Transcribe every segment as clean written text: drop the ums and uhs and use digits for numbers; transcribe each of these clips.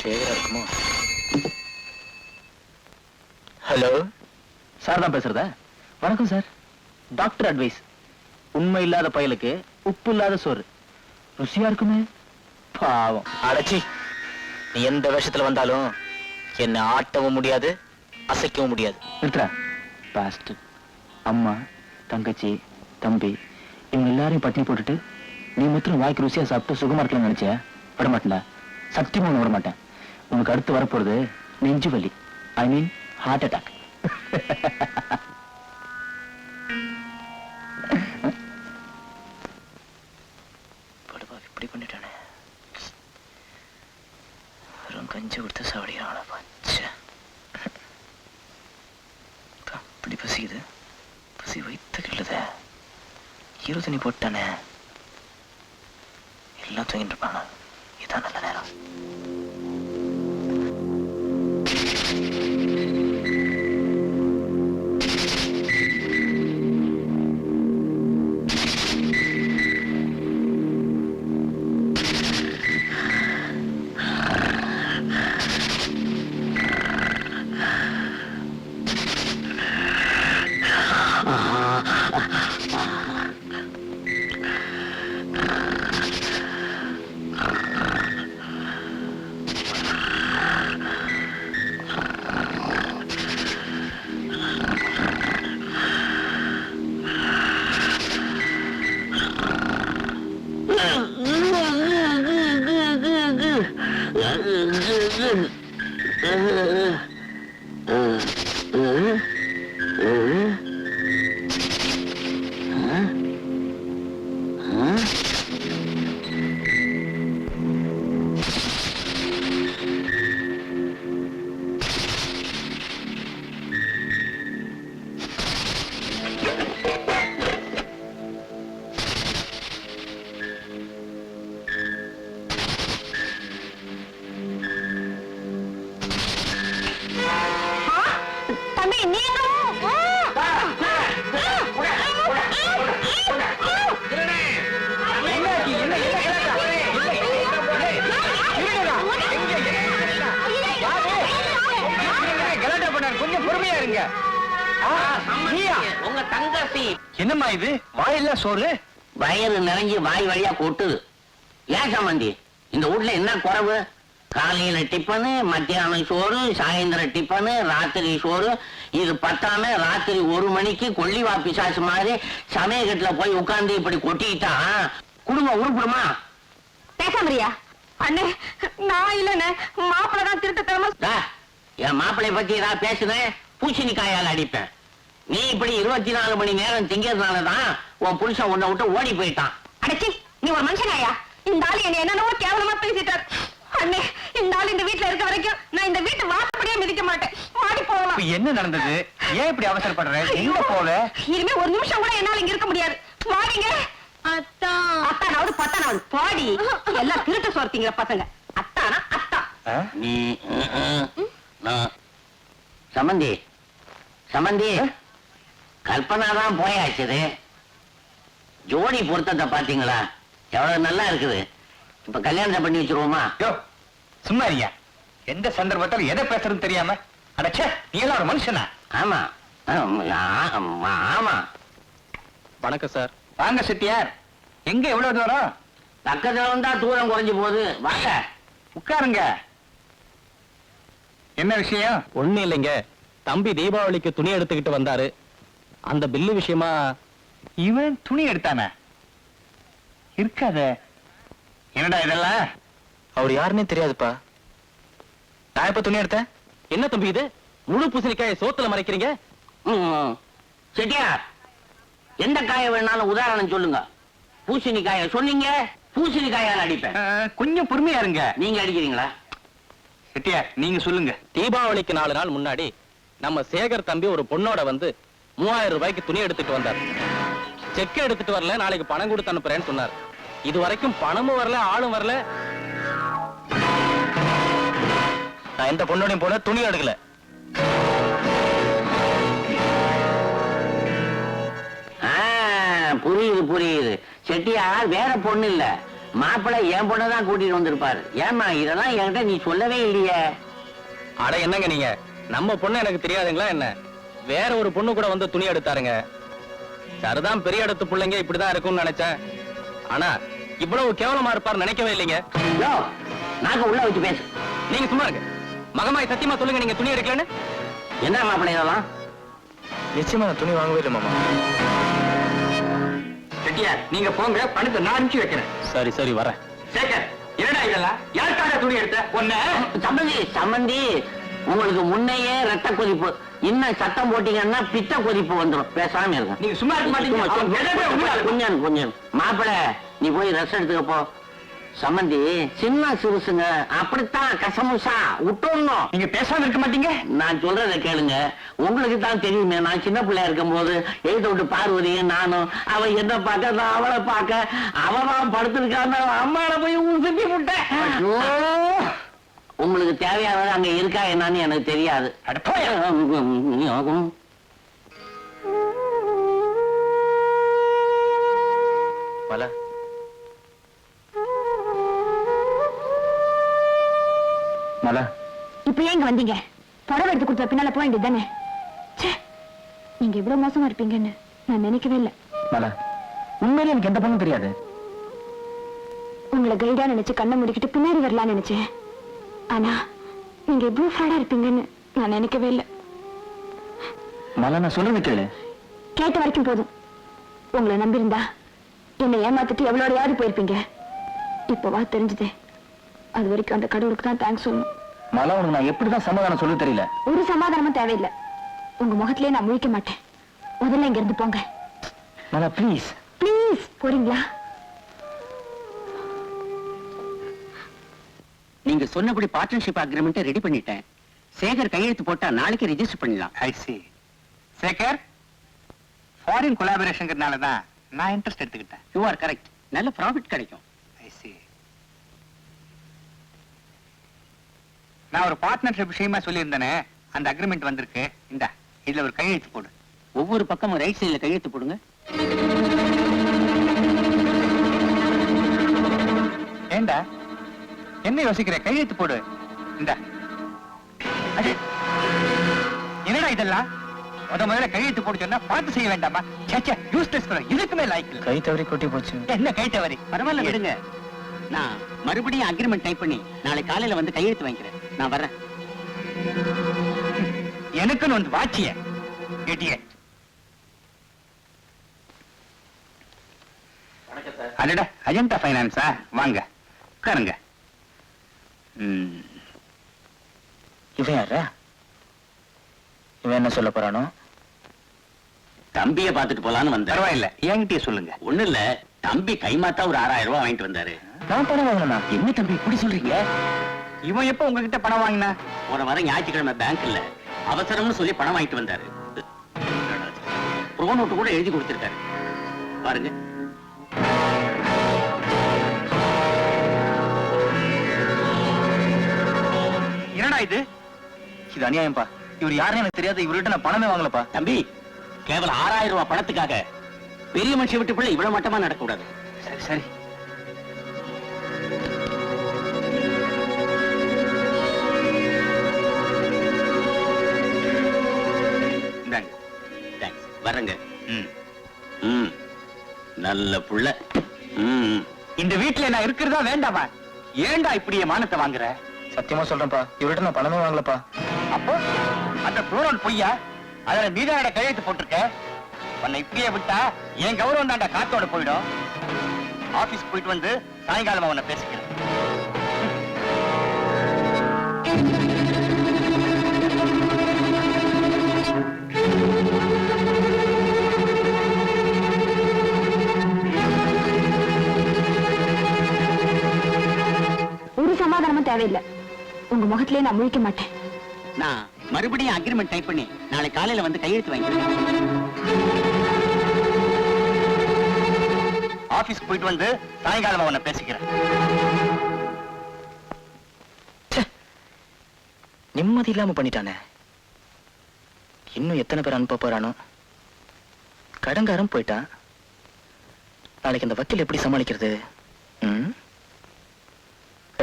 சேகரா இருக்குமோ? Hello, sir தான் பேசுறதா? வணக்கம் சார். Doctor advice. உண்மை இல்லாத பயலுக்கு உப்பு இல்லாத சோறு ருசியா இருக்குமே. பாவம். அடச்சி, நீ எந்த வேஷத்துல வந்தாலும் என்ன ஆட்டவும் முடியாது, அசைக்கவும் முடியாது. நிறுத்துறா. பாஸ்ட் அம்மா, தங்கச்சி, தம்பி இவங்க எல்லாரையும் பட்டினி போட்டுட்டு நீ மாத்திரம் வாய்க்கு ருசியா சாப்பிட்டு சுகமா இருக்கலாம்னு நினைச்ச? விட மாட்டேன்டா, சத்தியமா ஒண்ணு விட மாட்டேன். உனக்கு அடுத்து வரப்போறது நெஞ்சு வலி, ஐ மீன் ஹார்ட் அட்டாக். இப்படி பண்ணிட்டானே, கஞ்சி கொடுத்து சாவடிக்கிறான. இப்படி பசிக்குது, பசி வைத்து கிள்ளுத. ஈரோ தண்ணி போட்டானே, எல்லாம் தூங்கிட்டு இருப்பாங்க. இதான் நல்ல நேரம். என்னம்மா இது? வாயில்ல சோறு, வயிறு நிறைஞ்சி வாய் வழியா கொட்டுது. ஏன் சம்பந்தி, இந்த வீட்ல என்ன குறைவு? காலையில டிஃபனு, மத்தியானம் சோறு, சாயந்தரம் டிஃபனு, ராத்திரி சோறு. இது பத்தாம ராத்திரி 1 மணிக்கு கொள்ளிவா பிசாசு மாதிரி சமயக்கட்டுல போய் உட்கார்ந்து இப்படி கொட்டிக்கிட்டா குடும்பம் உருப்படுமா? பேசாமரியா அண்ணே, நான் இல்லண்ணே, மாப்பிள்ளதான் திருட்டுத்தனமா. என் மாப்பிள்ளை பத்தி ஏதாவது பேசுனேன், பூசணிக்காயால் அடிப்பேன். நீ இப்படி 24 மணி நேரம் திங்கிறதுனாலதான் உன் புருஷன் உன்னை விட்டு ஓடி போயிட்டான். அடச்சி, நீ ஒரு மனுஷனாயா? இந்த ஆளு என்ன என்னென்னவோ கேவலமா பேசிட்டார். அண்ணே, இந்த ஆளு இந்த வீட்டுல இருக்க வரைக்கும் நான் இந்த வீட்டு வாசப்படியே மிதிக்க மாட்டேன். மாடி போகலாம். என்ன நடந்தது? ஏன் இப்படி அவசரப்படுற? எங்க போல? இனிமே ஒரு நிமிஷம் கூட என்னால இங்க இருக்க முடியாது. மாடிங்க. அத்தானாவது பத்தானாவது பாடி. எல்லாம் திருட்டு சோர்த்தீங்க பசங்க. அத்தானா அத்தா. நீ சம்பந்தி சம்பந்தி கல்பனாதான் போயாச்சுது. ஜோடி பொருத்தத்தை பாத்தீங்களா? எவ்வளவு நல்லா இருக்குது. இப்ப கல்யாணத்தை பண்ணி வச்சிருவோமா? சும்மா இருங்க. எந்த சந்தர்ப்பத்தில் எதை பேசுறது தெரியாம அடச்சே, நீ எல்லாம் ஒரு மனுஷனா? ஆமா ஆமா. வணக்கம் சார். வாங்க செட்டியார். எங்க எவ்வளவு தூரம்? பக்கத்துல வந்தா தூரம் குறைஞ்சு போகுது. வாங்க உட்காருங்க. என்ன விஷயம்? ஒண்ணு இல்லைங்க, தம்பி தீபாவளிக்கு துணி எடுத்துக்கிட்டு வந்தாரு. அந்த பில்லு விஷயமா. இவன் துணி எடுத்தானே? இருக்காத. என்னடா இதெல்லாம்? அவர் யாருன்னே தெரியாதுப்பா. நான் இப்ப துணி எடுத்தேன். என்ன தம்பி இது? முழு பூசணிக்காயை சோத்துல மறைக்கிறீங்க. செட்டியார், எந்த காயை வேணாலும் உதாரணம் சொல்லுங்க. பூசணிக்காயை சொன்னீங்க, பூசணிக்காயால் அடிப்பேன். கொஞ்சம் பொறுமையா இருங்க. நீங்க அடிக்கிறீங்களா? செட்டியார், நீங்க சொல்லுங்க. தீபாவளிக்கு 4 நாள் முன்னாடி நம்ம சேகர் தம்பி ஒரு பொண்ணோட வந்து 3000 ரூபாய்க்கு துணி எடுத்துட்டு வந்தார். செக் எடுத்துட்டு வரல, நாளைக்கு பணம் கொடுத்து அனுப்புறேன்னு சொன்னார். இது வரைக்கும் பணமும் வரல, ஆளும் வரல. நான் எந்த பொண்ணோடையும் போல துணி எடுக்கல. புரியுது புரியுது. செட்டியார் வேற பொண்ணு இல்ல, மாப்பிள்ளை என் பொண்ணதான் கூட்டிட்டு வந்திருப்பாரு. ஏமா இதெல்லாம் என்கிட்ட நீ சொல்லவே இல்லையே. அட என்னங்க நீங்க, நம்ம பொண்ணு எனக்கு தெரியாதுங்களா என்ன? வேற ஒரு பொண்ணு கூட வந்து துணி எடுத்தாருங்க. சரிதான், பெரிய இடத்து பிள்ளைங்க இப்படிதான் இருக்கும்னு நினைச்சேன். ஆனா இவ்வளவு கேவலமா இருப்பாரு நினைக்கவே இல்லைங்க. யோ, நாங்க உள்ள வச்சு பேசு. நீங்க சும்மா இருங்க. மகமாய் சத்தியமா சொல்லுங்க, நீங்க துணி எடுக்கலன்னு. என்ன மாப்பிள்ளை இதெல்லாம்? நிச்சயமா நான் துணி வாங்கவே இல்லை மாமா. செட்டியார், நீங்க போங்க, பணத்தை நான் அனுப்பிச்சு வைக்கிறேன். சரி சரி வரேன். சேகர், என்னடா இதெல்லாம்? யாருக்காக துணி எடுத்த? ஒண்ணு சம்பந்தி சம்பந்தி, உங்களுக்கு முன்னையே ரத்த கொதிப்பு. இன்னும் சத்தம் போட்டீங்கன்னா பித்த கொதிப்பு வந்துடும். பேசாம இருங்க. நீங்க சும்மா இருக்க மாட்டீங்க. அவன் எதவே உண்மையாலும். கொஞ்சம் கொஞ்சம் மாப்பிள்ளை, நீ போய் ரெஸ்ட் எடுத்துக்க போ. சம்பந்தி சின்ன சிறுசுங்க, அப்படித்தான் கசமுசா விட்டுடணும். நீங்க பேசாம இருக்க மாட்டீங்க. நான் சொல்றதை கேளுங்க. உங்களுக்கு தான் தெரியுமே, நான் சின்ன பிள்ளையா இருக்கும் போது எழுத விட்டு பார்வதியும் நானும், அவ என்ன பார்க்க நான் அவளை பார்க்க, அவதான் படுத்திருக்கான்னு அம்மாவை போய் சுத்தி விட்டேன். உங்களுக்கு தேவையானது அங்க இருக்கா என்னன்னு எனக்கு தெரியாது. அட போயா. மலா, மலா, இப்ப ஏன் இங்க வந்தீங்க? புடவை எடுத்து கொடுத்த பின்னால போக வேண்டியது தானே? நீங்க இவ்வளவு மோசமா இருப்பீங்கன்னு நான் நினைக்கவே இல்லை. மலா, உண்மையிலே எனக்கு எந்த பொண்ணும் தெரியாது. உங்களை கைடா நினைச்சு கண்ணை முடிக்கிட்டு பின்னாடி வரலாம்னு நினைச்சேன். ஆனா நீங்க இவ்வளவு ஃப்ராடா இருப்பீங்கன்னு நான் நினைக்கவே இல்லை. மலா, நான் சொல்றது கேளு. கேட்ட வரைக்கும் போதும். உங்களை நம்பியிருந்தா என்னை ஏமாத்திட்டு எவ்வளோடையாவது போயிருப்பீங்க. இப்பவா தெரிஞ்சதே. அது வரைக்கும் அந்த கடவுளுக்கு தான் தேங்க்ஸ் சொல்லணும். மலா, உனக்கு நான் எப்படிதான் சமாதானம் சொல்ல தெரியல. ஒரு சமாதானமும் தேவையில்லை. உங்க முகத்திலே நான் முழிக்க மாட்டேன். முதல்ல இங்க இருந்து போங்க. மலா ப்ளீஸ். ப்ளீஸ் போறீங்களா? நீங்க சொன்னபடி பார்ட்னர்ஷிப் அக்ரிமெண்ட் ரெடி பண்ணிட்டேன். சேகர் கையெழுத்து போட்டா நாளைக்கு ரெஜிஸ்டர் பண்ணலாம். ஐ சி. சேகர், ஃபாரின் கொலாபரேஷன்ங்கிறதுனால தான் நான் இன்ட்ரெஸ்ட் எடுத்துக்கிட்டேன். You are correct. நல்ல ப்ராஃபிட் கிடைக்கும். ஐ சி. நான் ஒரு பார்ட்னர்ஷிப் விஷயமா சொல்லியிருந்தேனே, அந்த அக்ரிமெண்ட் வந்திருக்கு. இந்த இதுல ஒரு கையெழுத்து போடு. ஒவ்வொரு பக்கமும் ரைட் சைடுல கையெழுத்து போடுங்க. ஏண்டா என்ன யோசிக்கிற? கையெழுத்து போடு. இந்த என்னடா இதெல்லாம்? முதல்ல கையெழுத்து போட்டு சொன்னா பார்த்து செய்ய வேண்டாமா? சேச்சே, யூஸ்லெஸ் fellow. இதுக்குமே லாய்க்கு கை தவறி கொட்டி போச்சு. என்ன கை தவறி? பரவாயில்ல விடுங்க. நான் மறுபடியும் அக்ரிமெண்ட் டைப் பண்ணி நாளை காலையில வந்து கையெழுத்து வாங்கிக்கிறேன். நான் வரேன். எனக்குன்னு வந்து வாட்சிய இடியட். அடடா, அஜந்தா ஃபைனான்ஸா? வாங்க உட்காருங்க. இவன் யாரா? இவன் என்ன சொல்ல போறானோ? தம்பியை பார்த்துட்டு போலான்னு வந்தேன். பரவாயில்ல, என்கிட்டயே சொல்லுங்க. ஒண்ணு இல்ல, தம்பி கைமாத்தா ஒரு 6000 ரூபாய் வாங்கிட்டு வந்தாரு. நான் பணம் வாங்கினா? என்ன தம்பி இப்படி சொல்றீங்க? இவன் எப்ப உங்ககிட்ட பணம் வாங்கினா? போன வாரம் ஞாயிற்றுக்கிழமை பேங்க்ல அவசரம்னு சொல்லி பணம் வாங்கிட்டு வந்தாரு. ப்ரோ நோட்டு கூட எழுதி கொடுத்திருக்காரு. பாருங்க. என்னடா இது? இது அநியாயம்பா. இவர் யாருன்னு எனக்கு தெரியாது. இவர்கிட்ட நான் பணமே வாங்கலப்பா. தம்பி, கேவலம் 6000 ரூபாய் பணத்துக்காக பெரிய மனுஷன் விட்டு பிள்ளை இவ்வளவு மட்டமா நடக்க கூடாது. சரி சரி. இந்தாங்க. தேங்க்ஸ். வரேங்க. ம். ம். நல்ல புள்ள. ம். இந்த வீட்டுல நான் இருக்கிறதா வேண்டாமா? ஏண்டா இப்படி என் மானத்தை வாங்குற? சத்தியமா சொல்றேன்ப்பா, இவர்கிட்ட நான் பணமே வாங்கலப்பா. அப்போ அந்த ப்ரோனோட் பொய்யா? அதுல நீதான கையெழுத்து போட்டிருக்க. உன்னை இப்படியே விட்டா என் கௌரவம் தாண்டா காத்தோட போயிடும். ஆபீஸ் போயிட்டு வந்து சாயங்காலமா உன்னை பேசிக்கிறேன். ஒரு சமாதானமும் தேவையில்லை. உங்க முகத்திலே நான் முழிக்க மாட்டேன். நான் மறுபடியும் அக்ரிமெண்ட் டைப் பண்ணி நாளை காலையில வந்து கையெழுத்து வாங்கிக்கிறேன். ஆபீஸ் போயிட்டு வந்து சாயங்காலமா உன்னை பேசிக்கிறேன். நிம்மதி இல்லாம பண்ணிட்டானே. இன்னும் எத்தனை பேர் அனுப்ப போறானோ? கடங்காரம் போயிட்டான். நாளைக்கு இந்த வக்கீல் எப்படி சமாளிக்கிறது?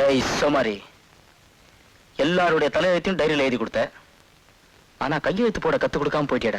ஏய் சோமாரி, எல்லாருடைய தலையெழுத்தையும் டைரியில எழுதி கொடுத்த, ஆனா கையெழுத்து போட கத்து கொடுக்காம போயிட்டியடா.